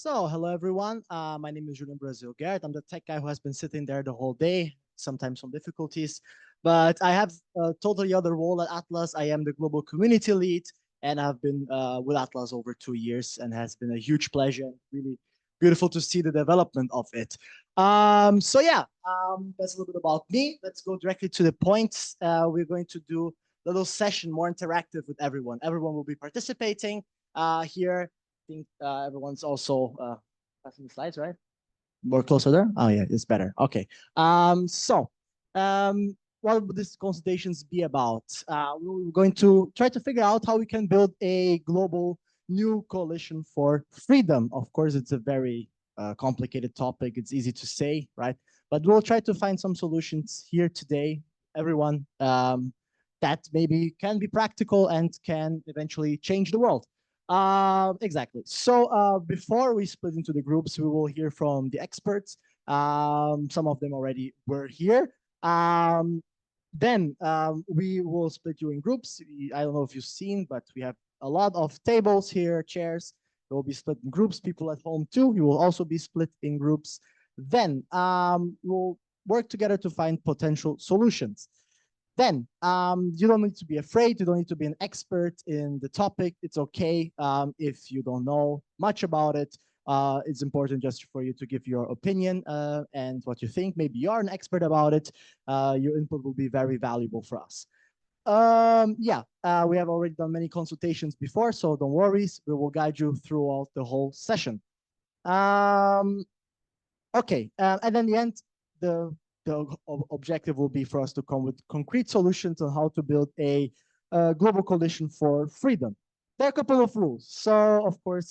Hello everyone. My name is Julian Gerth. I'm the tech guy who has been sitting there the whole day, sometimes some difficulties, but I have a totally other role at Atlas. I am the global community lead, and I've been with Atlas over 2 years, and has been a huge pleasure. Really beautiful to see the development of it. That's a little bit about me. Let's go directly to the points. We're going to do a little session, more interactive with everyone. Everyone will be participating here. I think everyone's also passing the slides, right? More closer there? Oh, yeah, it's better. Okay. What would this consultations be about? We're going to try to figure out how we can build a global new coalition for freedom. Of course, it's a very complicated topic. It's easy to say, right? But we'll try to find some solutions here today, everyone, that maybe can be practical and can eventually change the world. Exactly. Before we split into the groups, we will hear from the experts. Some of them already were here. We will split you in groups. I don't know if you've seen, but we have a lot of tables here, chairs. They will be split in groups. People at home too, you will also be split in groups. Then we'll work together to find potential solutions. Then you don't need to be afraid. You don't need to be an expert in the topic. It's okay if you don't know much about it. It's important just for you to give your opinion and what you think. Maybe you're an expert about it. Your input will be very valuable for us. We have already done many consultations before, so don't worry. We will guide you throughout the whole session. And then the end, the objective will be for us to come with concrete solutions on how to build a global coalition for freedom. There are a couple of rules. So, of course,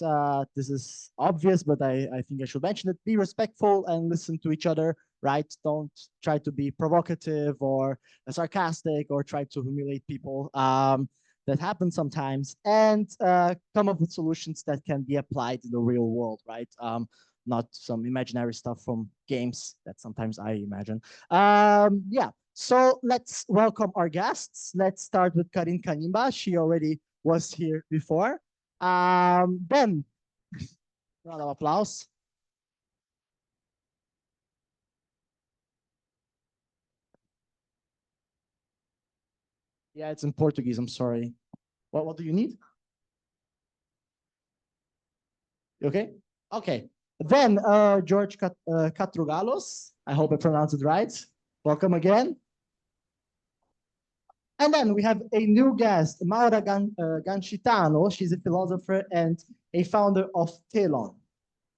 this is obvious, but I think I should mention it. Be respectful and listen to each other, right? Don't try to be provocative or sarcastic or try to humiliate people. That happens sometimes. And come up with solutions that can be applied in the real world, right? Not some imaginary stuff from games that sometimes I imagine. So let's welcome our guests. Let's start with Carine Kanimba. She already was here before. Then, round of applause. Yeah, it's in Portuguese, I'm sorry. What do you need? You okay? Okay. Then George Katrougalos, I hope I pronounced it right. Welcome again. And then we have a new guest, Maura Gancitano. She's a philosopher and a founder of Tlon.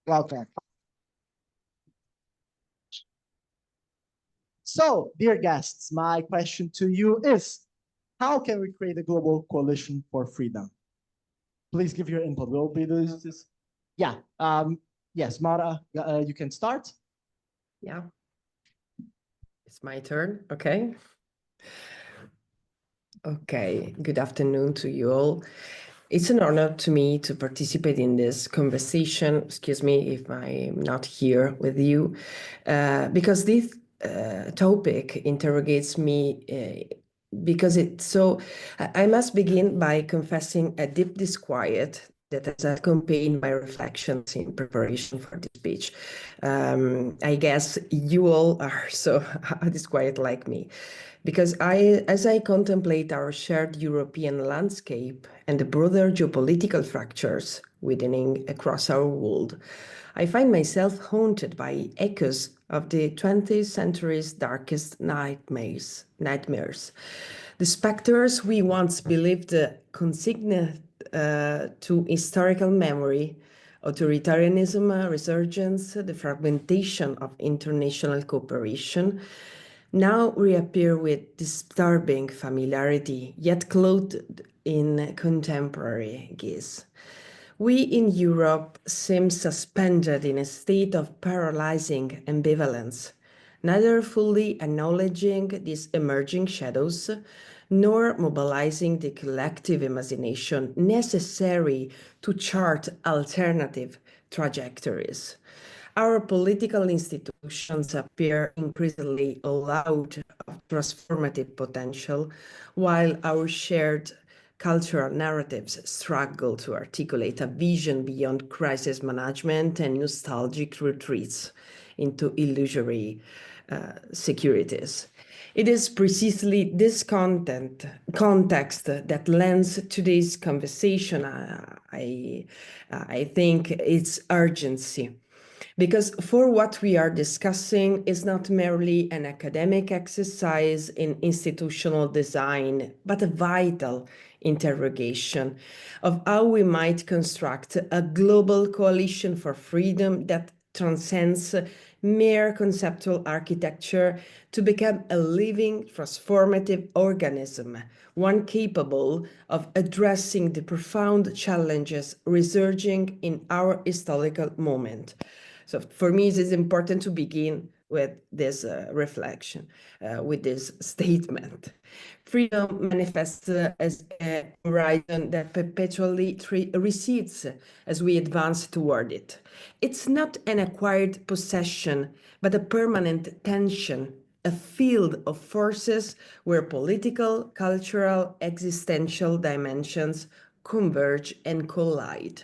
Welcome. So, dear guests, my question to you is, how can we create a global coalition for freedom? Please give your input. We'll be doing this. Yeah. Yes, Maura, you can start. Yeah. It's my turn. Okay. Okay. Good afternoon to you all. It's an honor to me to participate in this conversation. Excuse me if I'm not here with you, because this topic interrogates me because it's so. I must begin by confessing a deep disquiet that has accompanied my reflections in preparation for this speech. I guess you all are so disquiet like me, because as I contemplate our shared European landscape and the broader geopolitical fractures widening across our world, I find myself haunted by echoes of the 20th century's darkest nightmares. The specters we once believed consigned to historical memory, authoritarianism, resurgence, the fragmentation of international cooperation, now reappear with disturbing familiarity, yet clothed in contemporary guise. We in Europe seem suspended in a state of paralyzing ambivalence, neither fully acknowledging these emerging shadows, nor mobilizing the collective imagination necessary to chart alternative trajectories. Our political institutions appear increasingly allowed of transformative potential, while our shared cultural narratives struggle to articulate a vision beyond crisis management and nostalgic retreats into illusory securities. It is precisely this context that lends today's conversation, I think, its urgency. Because for what we are discussing is not merely an academic exercise in institutional design, but a vital interrogation of how we might construct a global coalition for freedom that transcends mere conceptual architecture to become a living, transformative organism, one capable of addressing the profound challenges resurging in our historical moment. So for me, it is important to begin with this reflection, with this statement. Freedom manifests as a horizon that perpetually recedes as we advance toward it. It's not an acquired possession, but a permanent tension, a field of forces where political, cultural, existential dimensions converge and collide.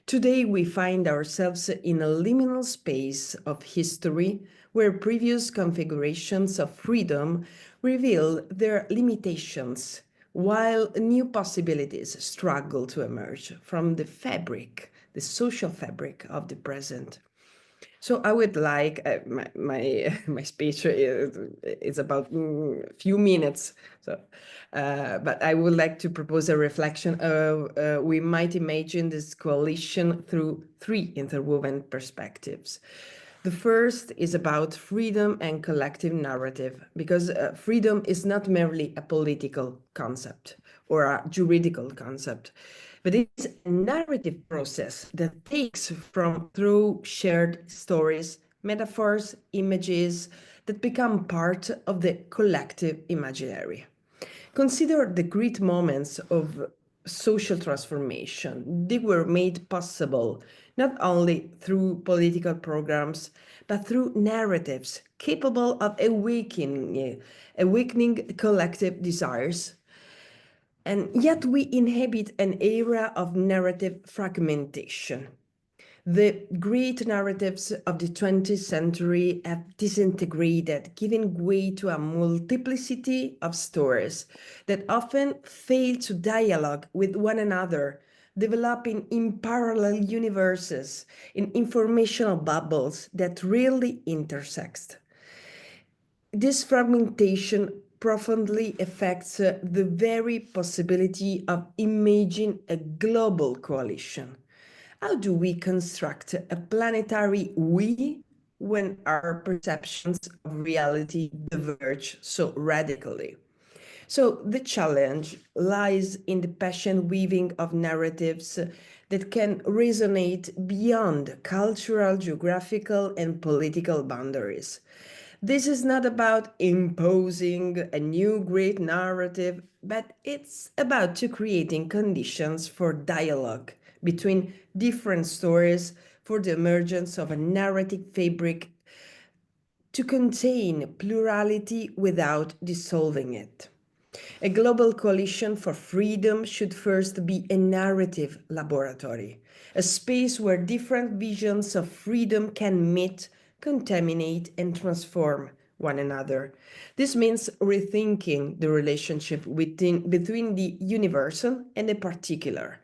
Today, we find ourselves in a liminal space of history where previous configurations of freedom reveal their limitations, while new possibilities struggle to emerge from the fabric, the social fabric of the present. So I would like my speech is about a few minutes. So, but I would like to propose a reflection of we might imagine this coalition through three interwoven perspectives. The first is about freedom and collective narrative, because freedom is not merely a political concept or a juridical concept, but it's a narrative process that takes from through shared stories, metaphors, images that become part of the collective imaginary. Consider the great moments of social transformation. They were made possible not only through political programs, but through narratives capable of awakening collective desires. And yet we inhabit an era of narrative fragmentation. The great narratives of the 20th century have disintegrated, giving way to a multiplicity of stories that often fail to dialogue with one another, developing in parallel universes, in informational bubbles that rarely intersect. This fragmentation profoundly affects the very possibility of imagining a global coalition. How do we construct a planetary we when our perceptions of reality diverge so radically? So the challenge lies in the patient weaving of narratives that can resonate beyond cultural, geographical, and political boundaries. This is not about imposing a new great narrative, but it's about to creating conditions for dialogue between different stories, for the emergence of a narrative fabric to contain plurality without dissolving it. A global coalition for freedom should first be a narrative laboratory, a space where different visions of freedom can meet, contaminate, and transform one another. This means rethinking the relationship between the universal and the particular.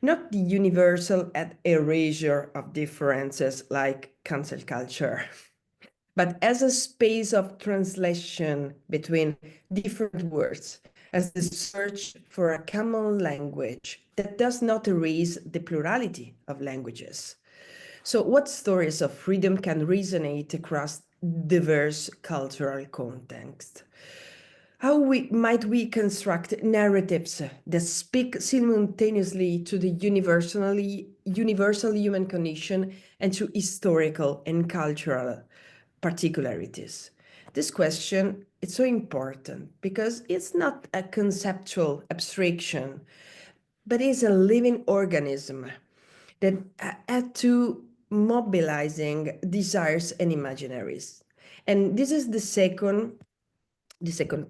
Not the universal at erasure of differences like cancel culture, but as a space of translation between different words, as the search for a common language that does not erase the plurality of languages. So what stories of freedom can resonate across diverse cultural contexts? How might we construct narratives that speak simultaneously to the universal human condition and to historical and cultural particularities? This question is so important because it's not a conceptual abstraction, but is a living organism that had to mobilizing desires and imaginaries. And this is the second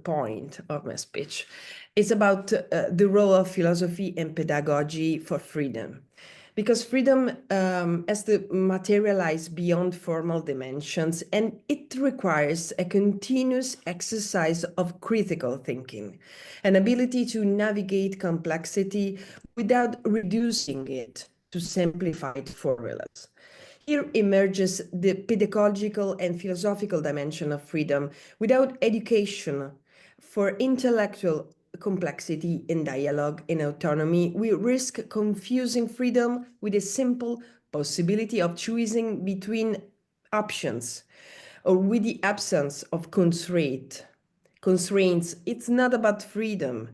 point of my speech. It's about the role of philosophy and pedagogy for freedom. Because freedom has to materialize beyond formal dimensions, and it requires a continuous exercise of critical thinking, an ability to navigate complexity without reducing it to simplified formulas. Here emerges the pedagogical and philosophical dimension of freedom. Without education for intellectual complexity in dialogue and autonomy, we risk confusing freedom with a simple possibility of choosing between options or with the absence of constraints. It's not about freedom.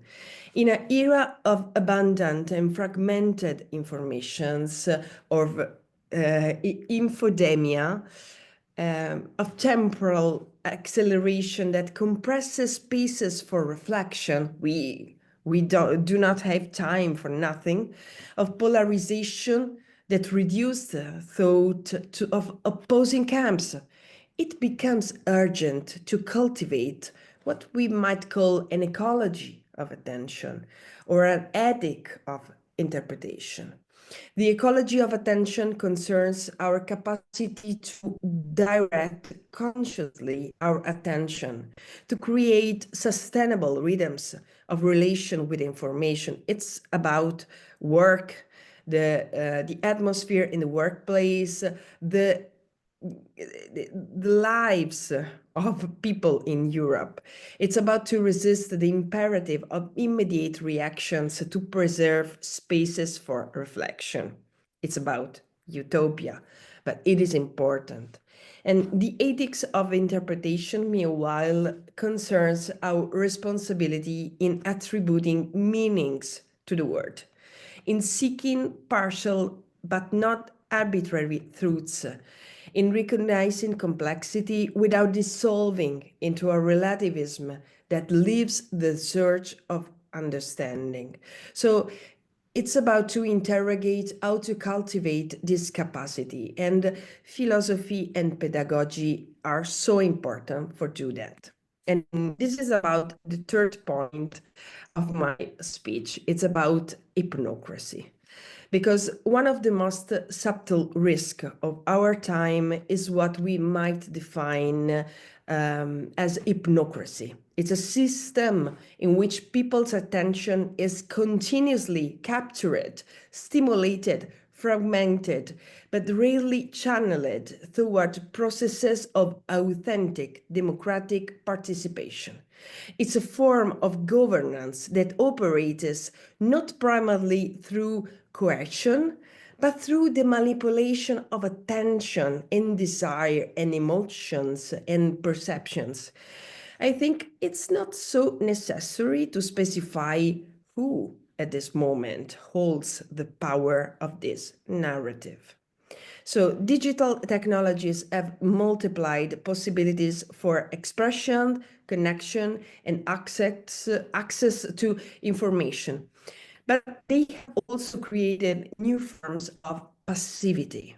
In an era of abundant and fragmented informations, of infodemia, of temporal acceleration that compresses spaces for reflection, we do not have time for nothing, of polarization that reduced thought of opposing camps. It becomes urgent to cultivate what we might call an ecology of attention or an ethic of interpretation. The ecology of attention concerns our capacity to direct consciously our attention, to create sustainable rhythms of relation with information. It's about work, the atmosphere in the workplace, the lives of people in Europe. It's about to resist the imperative of immediate reactions to preserve spaces for reflection. It's about utopia, but it is important. And the ethics of interpretation, meanwhile, concerns our responsibility in attributing meanings to the word, in seeking partial but not arbitrary truths, in recognizing complexity without dissolving into a relativism that leaves the search of understanding. So it's about to interrogate how to cultivate this capacity, and philosophy and pedagogy are so important for do that. And this is about the third point of my speech. It's about hypocrisy. Because one of the most subtle risks of our time is what we might define as hypocrisy. It's a system in which people's attention is continuously captured, stimulated, fragmented, but rarely channeled toward processes of authentic democratic participation. It's a form of governance that operates not primarily through coercion, but through the manipulation of attention and desire and emotions and perceptions. I think it's not so necessary to specify who at this moment holds the power of this narrative. So digital technologies have multiplied possibilities for expression, connection, and access to information. But they have also created new forms of passivity.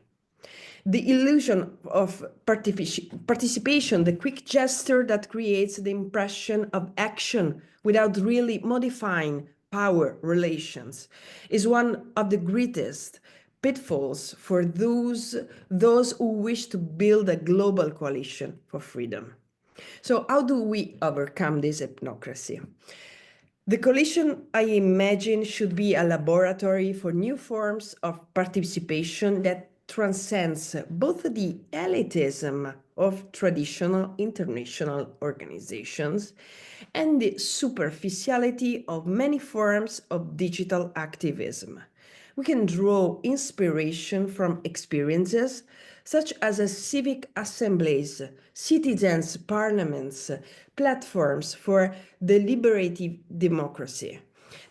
The illusion of participation, the quick gesture that creates the impression of action without really modifying power relations, is one of the greatest pitfalls for those who wish to build a global coalition for freedom. So how do we overcome this hypocrisy? The coalition, I imagine, should be a laboratory for new forms of participation that transcends both the elitism of traditional international organizations and the superficiality of many forms of digital activism. We can draw inspiration from experiences such as civic assemblies, citizens' parliaments, platforms for deliberative democracy.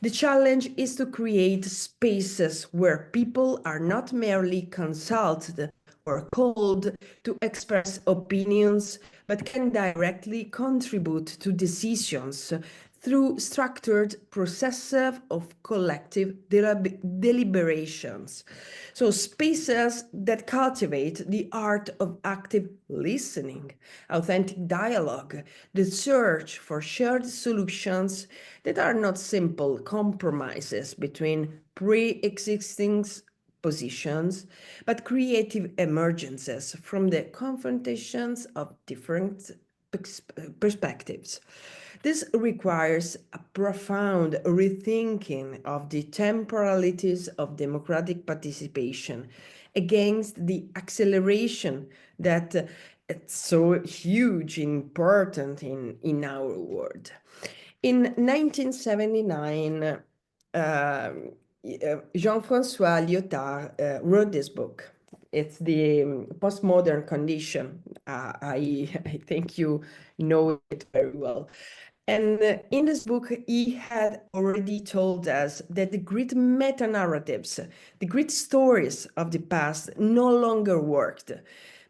The challenge is to create spaces where people are not merely consulted or called to express opinions, but can directly contribute to decisions through structured processes of collective deliberations. So spaces that cultivate the art of active listening, authentic dialogue, the search for shared solutions that are not simple compromises between pre-existing positions, but creative emergences from the confrontations of different perspectives. This requires a profound rethinking of the temporalities of democratic participation against the acceleration that it's so huge and important in our world. In 1979, Jean-François Lyotard wrote this book. It's the postmodern condition. I think you know it very well. And in this book, he had already told us that the great meta-narratives, the great stories of the past no longer worked.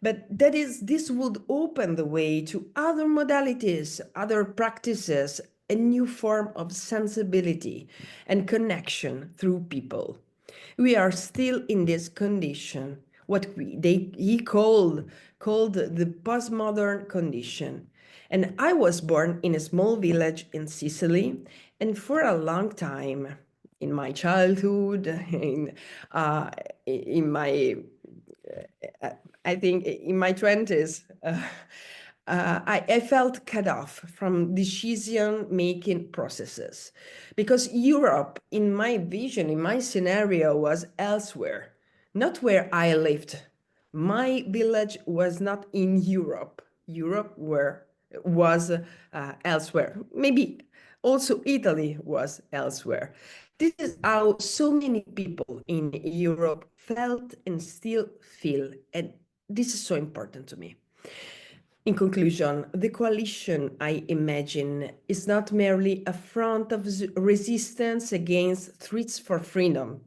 But this would open the way to other modalities, other practices, a new form of sensibility and connection through people. We are still in this condition, what he called the postmodern condition. And I was born in a small village in Sicily, and for a long time, in my childhood, in my, I think in my 20s, I felt cut off from decision-making processes because Europe, in my vision, in my scenario, was elsewhere, not where I lived. My village was not in Europe. Europe was elsewhere. Maybe also Italy was elsewhere. This is how so many people in Europe felt and still feel, and this is so important to me. In conclusion, the coalition, I imagine, is not merely a front of resistance against threats for freedom,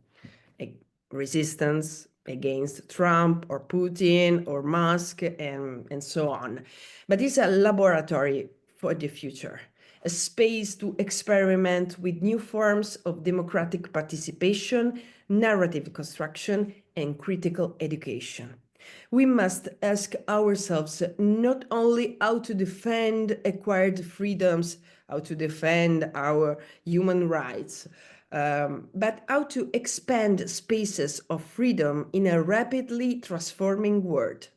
resistance against Trump or Putin or Musk and so on, but it's a laboratory for the future, a space to experiment with new forms of democratic participation, narrative construction, and critical education. We must ask ourselves not only how to defend acquired freedoms, how to defend our human rights, but how to expand spaces of freedom in a rapidly transforming world.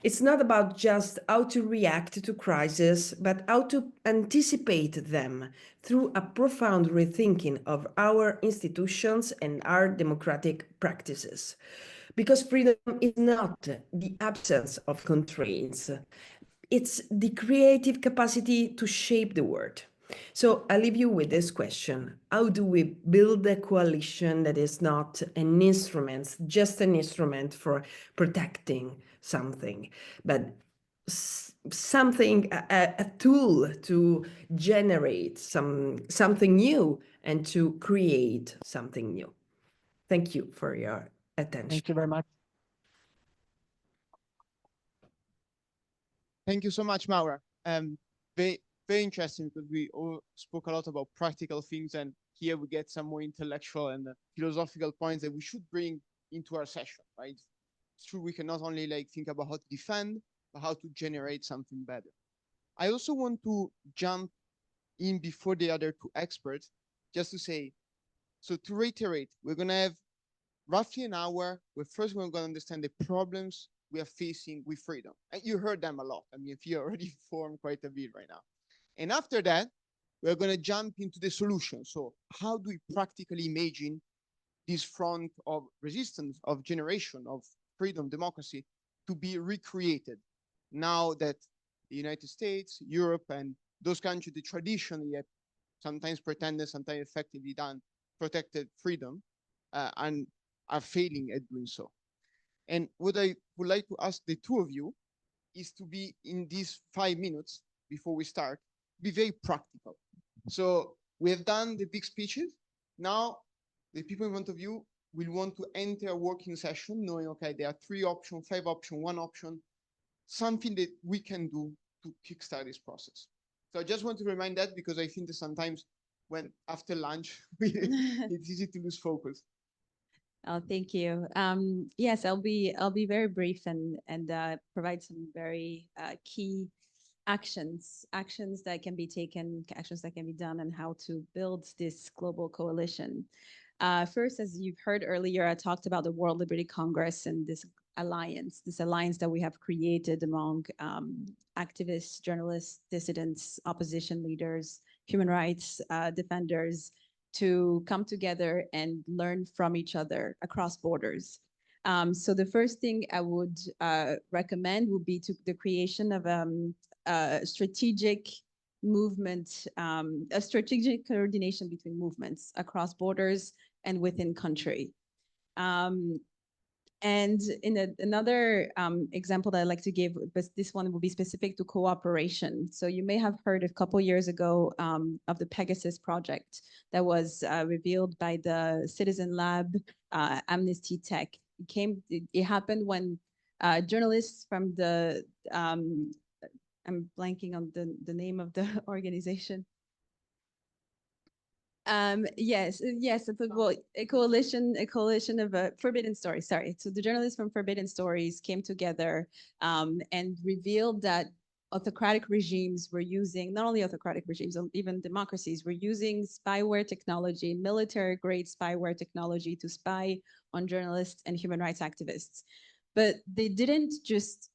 It's not about just how to react to crises, but how to anticipate them through a profound rethinking of our institutions and our democratic practices. Because freedom is not the absence of constraints, it's the creative capacity to shape the world. So I leave you with this question. How do we build a coalition that is not an instrument, just an instrument for protecting something, but something, a tool to generate something new and to create something new? Thank you for your attention. Thank you very much. Thank you so much, Maura. Very interesting, because we all spoke a lot about practical things, and here we get some more intellectual and philosophical points that we should bring into our session, right? It's true, we can not only think about how to defend, but how to generate something better. I also want to jump in before the other two experts, just to say, so to reiterate, we're going to have roughly an hour where first we're going to understand the problems we are facing with freedom. And you heard them a lot. I mean, if you already formed quite a bit right now. And after that, we're going to jump into the solution. So how do we practically imagine this front of resistance, of generation, of freedom, democracy, to be recreated now that the United States, Europe, and those countries that traditionally have sometimes pretended, sometimes effectively done, protected freedom, and are failing at doing so. And what I would like to ask the two of you is to be, in these 5 minutes before we start, be very practical. So we have done the big speeches. Now the people in front of you will want to enter a working session knowing, okay, there are 3 options, 5 options, 1 option, something that we can do to kickstart this process. So I just want to remind that because I think that sometimes when after lunch, it's easy to lose focus. Oh, thank you. Yes, I'll be very brief and provide some very key actions that can be taken, actions that can be done, and how to build this global coalition. First, as you've heard earlier, I talked about the World Liberty Congress and this alliance that we have created among activists, journalists, dissidents, opposition leaders, human rights defenders, to come together and learn from each other across borders. So the first thing I would recommend would be the creation of a strategic movement, a strategic coordination between movements across borders and within country. And in another example that I like to give, but this one will be specific to cooperation. So you may have heard a couple years ago of the Pegasus project that was revealed by the Citizen Lab, Amnesty Tech. It happened when journalists from the, I'm blanking on the name of the organization. Yes, well, a coalition of Forbidden Stories. Sorry, so the journalists from Forbidden Stories came together and revealed that autocratic regimes were using, not only autocratic regimes, even democracies were using spyware technology, military-grade spyware technology to spy on journalists and human rights activists. But they didn't just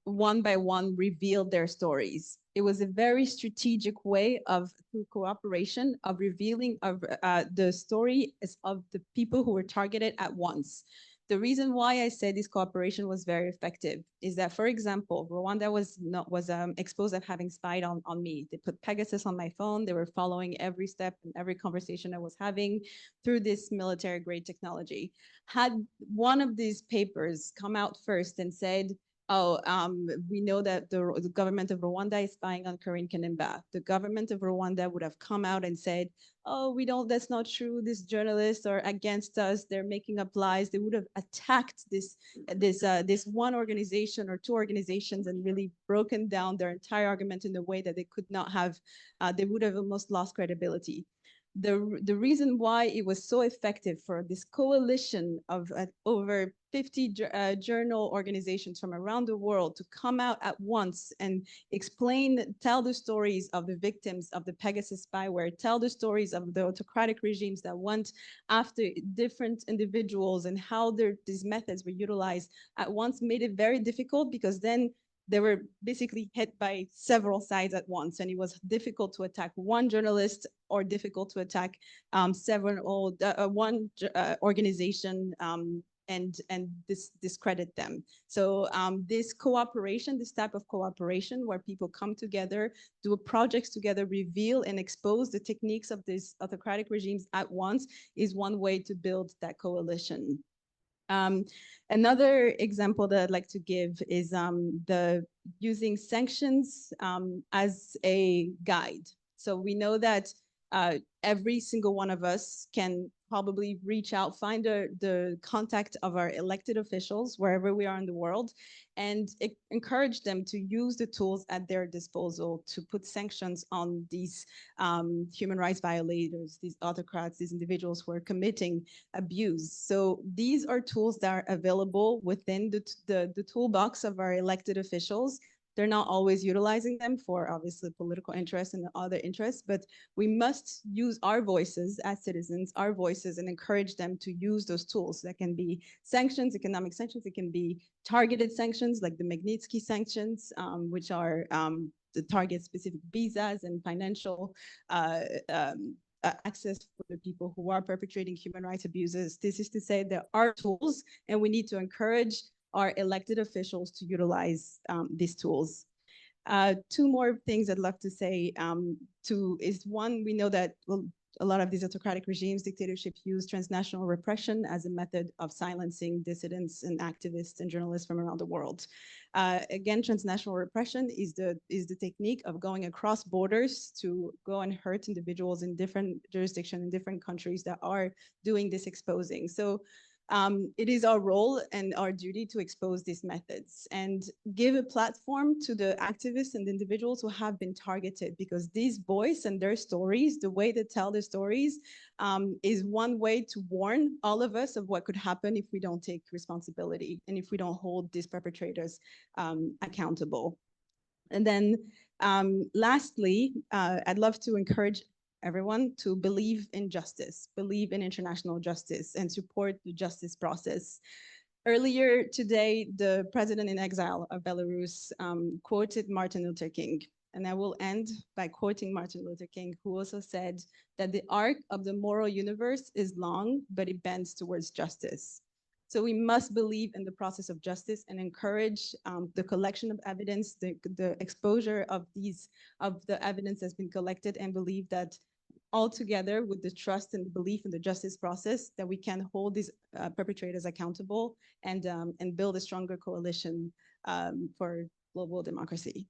one by one revealed their stories. It was a very strategic way of, through cooperation, of revealing of the story of the people who were targeted at once. The reason why I said this cooperation was very effective is that, for example, Rwanda was exposed as having spied on me. They put Pegasus on my phone. They were following every step and every conversation I was having through this military-grade technology. Had one of these papers come out first and said, oh, we know that the government of Rwanda is spying on Carine Kanimba, the government of Rwanda would have come out and said, oh, that's not true. These journalists are against us. They're making up lies. They would have attacked this one organization or two organizations and really broken down their entire argument in a way that they could not have, they would have almost lost credibility. The reason why it was so effective for this coalition of over 50 journal organizations from around the world to come out at once and tell the stories of the victims of the Pegasus spyware, tell the stories of the autocratic regimes that went after different individuals and how these methods were utilized at once, made it very difficult, because then they were basically hit by several sides at once, and it was difficult to attack one journalist or difficult to attack one organization and discredit them. So this cooperation, this type of cooperation where people come together, do projects together, reveal and expose the techniques of these autocratic regimes at once, is one way to build that coalition. Another example that I'd like to give is using sanctions as a guide. So we know that every single one of us can probably reach out, find the contact of our elected officials wherever we are in the world, and encourage them to use the tools at their disposal to put sanctions on these human rights violators, these autocrats, these individuals who are committing abuse. So these are tools that are available within the toolbox of our elected officials. They're not always utilizing them for obviously political interests and other interests, but we must use our voices as citizens, our voices, and encourage them to use those tools. That can be sanctions, economic sanctions. It can be targeted sanctions like the Magnitsky sanctions, which are to target specific visas and financial access for the people who are perpetrating human rights abuses. This is to say there are tools, and we need to encourage our elected officials to utilize these tools. Two more things I'd love to say is one, we know that a lot of these autocratic regimes, dictatorships, use transnational repression as a method of silencing dissidents and activists and journalists from around the world. Again, transnational repression is the technique of going across borders to go and hurt individuals in different jurisdictions, in different countries that are doing this exposing. So it is our role and our duty to expose these methods and give a platform to the activists and the individuals who have been targeted, because these voice and their stories, the way they tell their stories, is one way to warn all of us of what could happen if we don't take responsibility and if we don't hold these perpetrators accountable. And then lastly, I'd love to encourage everyone to believe in justice, believe in international justice, and support the justice process. Earlier today, the president in exile of Belarus quoted Martin Luther King. And I will end by quoting Martin Luther King, who also said that the arc of the moral universe is long, but it bends towards justice. So we must believe in the process of justice and encourage the collection of evidence, the exposure of the evidence that's been collected, and believe that all together with the trust and belief in the justice process, that we can hold these perpetrators accountable and build a stronger coalition for global democracy.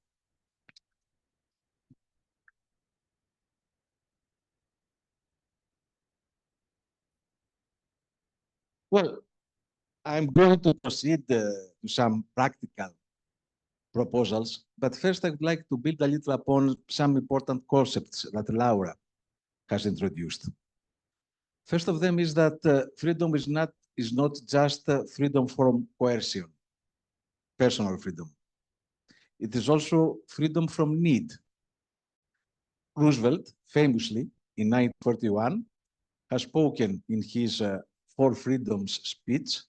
Well, I'm going to proceed to some practical proposals, but first I would like to build a little upon some important concepts that Laura has introduced. First of them is that freedom is not just freedom from coercion, personal freedom. It is also freedom from need. Roosevelt, famously, in 1941, has spoken in his Four Freedoms speech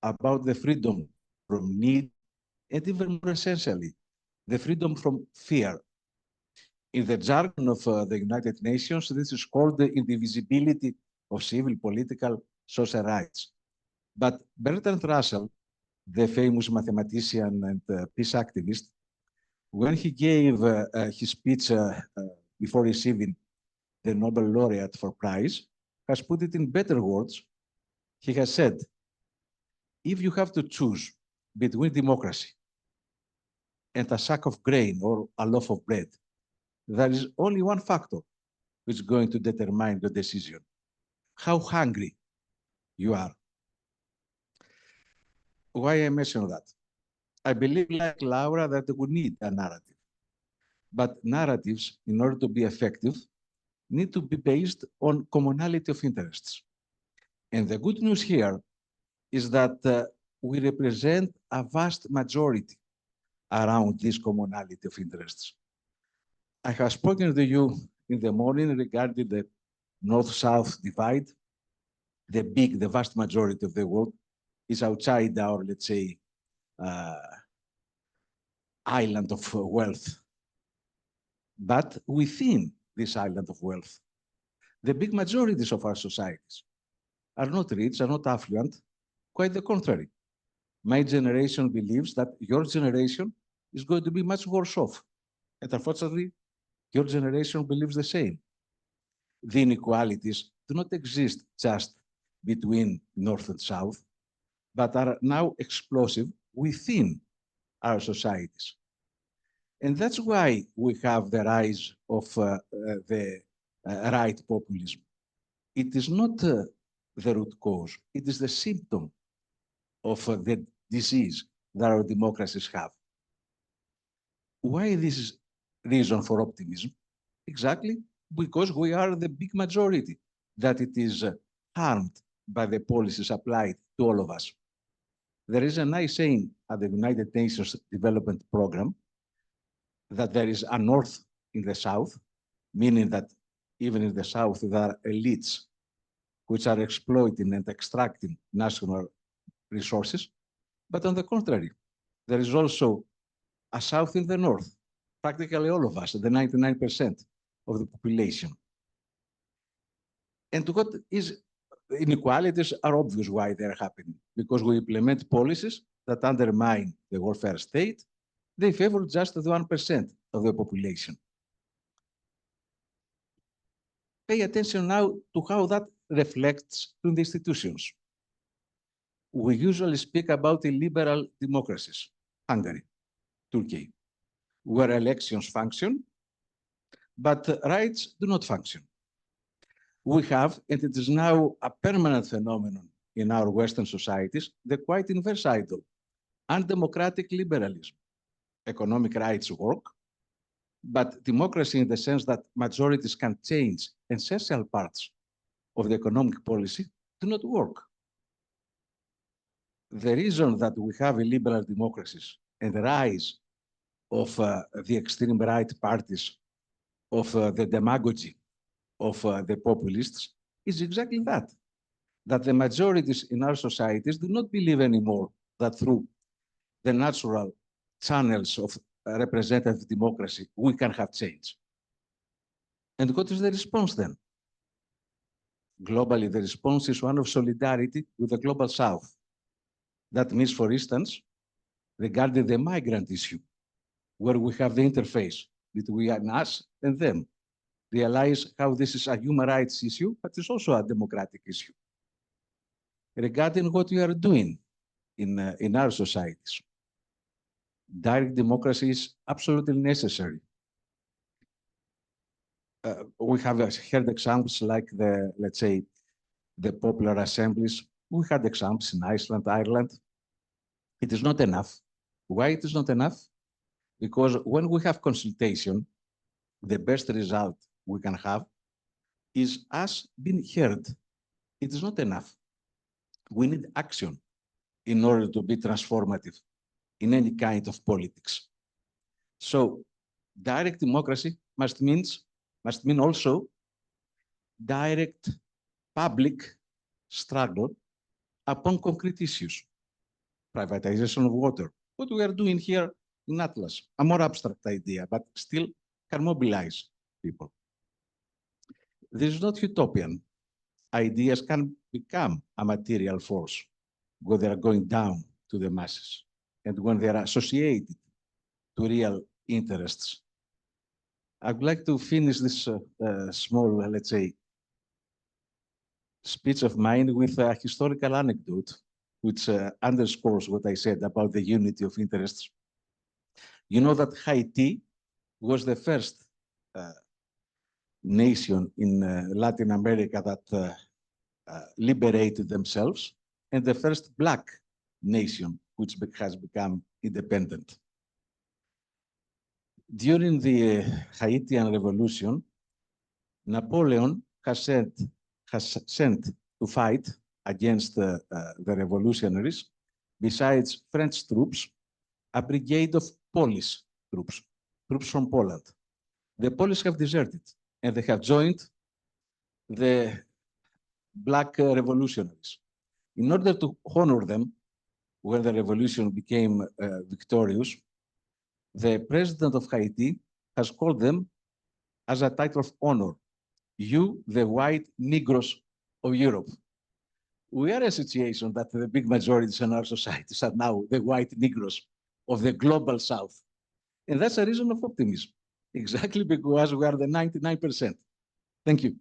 about the freedom from need, and even more essentially, the freedom from fear. In the jargon of the United Nations, this is called the indivisibility of civil, political, social rights. But Bertrand Russell, the famous mathematician and peace activist, when he gave his speech before receiving the Nobel laureate for prize, has put it in better words. He has said, if you have to choose between democracy and a sack of grain or a loaf of bread, there is only one factor which is going to determine the decision: how hungry you are. Why I mention that? I believe, like Laura, that we need a narrative. But narratives, in order to be effective, need to be based on commonality of interests. And the good news here is that we represent a vast majority around this commonality of interests. I have spoken to you in the morning regarding the North-South divide. The vast majority of the world is outside our, let's say, island of wealth. But within this island of wealth, the big majorities of our societies are not rich, are not affluent, quite the contrary. My generation believes that your generation is going to be much worse off. And unfortunately, your generation believes the same. The inequalities do not exist just between North and South, but are now explosive within our societies. And that's why we have the rise of the right populism. It is not the root cause, it is the symptom of the disease that our democracies have. Why this is reason for optimism? Exactly because we are the big majority that it is harmed by the policies applied to all of us. There is a nice saying at the United Nations Development Program that there is a North in the South, meaning that even in the South there are elites which are exploiting and extracting national resources. But on the contrary, there is also a South in the North, practically all of us, the 99% of the population. And what is inequalities are obvious why they're happening, because we implement policies that undermine the welfare state. They favor just the 1% of the population. Pay attention now to how that reflects in the institutions. We usually speak about illiberal democracies, Hungary, Turkey, where elections function, but rights do not function. We have, and it is now a permanent phenomenon in our Western societies the quite inverse idol, undemocratic liberalism. Economic rights work, but democracy in the sense that majorities can change essential parts of the economic policy do not work. The reason that we have illiberal democracies and the rise of the extreme right parties, of the demagogy of the populists is exactly that the majorities in our societies do not believe anymore that through the natural channels of representative democracy, we can have change. And what is the response then? Globally, the response is one of solidarity with the global South. That means, for instance, regarding the migrant issue, where we have the interface between us and them, realize how this is a human rights issue, but it's also a democratic issue. Regarding what we are doing in our societies, direct democracy is absolutely necessary. We have heard examples like let's say, the popular assemblies. We had examples in Iceland, Ireland. It is not enough. Why it is not enough? Because when we have consultation, the best result we can have is us being heard. It is not enough. We need action in order to be transformative in any kind of politics. So direct democracy must mean also direct public struggle upon concrete issues. Privatization of water. What we are doing here in Atlas, a more abstract idea, but still can mobilize people. This is not utopian. Ideas can become a material force when they are going down to the masses and when they are associated to real interests. I would like to finish this small, let's say, speech of mine with a historical anecdote, which underscores what I said about the unity of interests. You know that Haiti was the first nation in Latin America that liberated themselves, and the first Black nation which has become independent. During the Haitian Revolution, Napoleon has sent to fight against the revolutionaries, besides French troops, a brigade of Polish troops from Poland. The Polish have deserted, and they have joined the Black revolutionaries. In order to honor them, when the revolution became victorious, the president of Haiti has called them as a title of honor, "You, the white Negroes of Europe." We are in a situation that the big majorities in our societies are now the white Negroes of the global South. And that's a reason of optimism, exactly because we are the 99%. Thank you.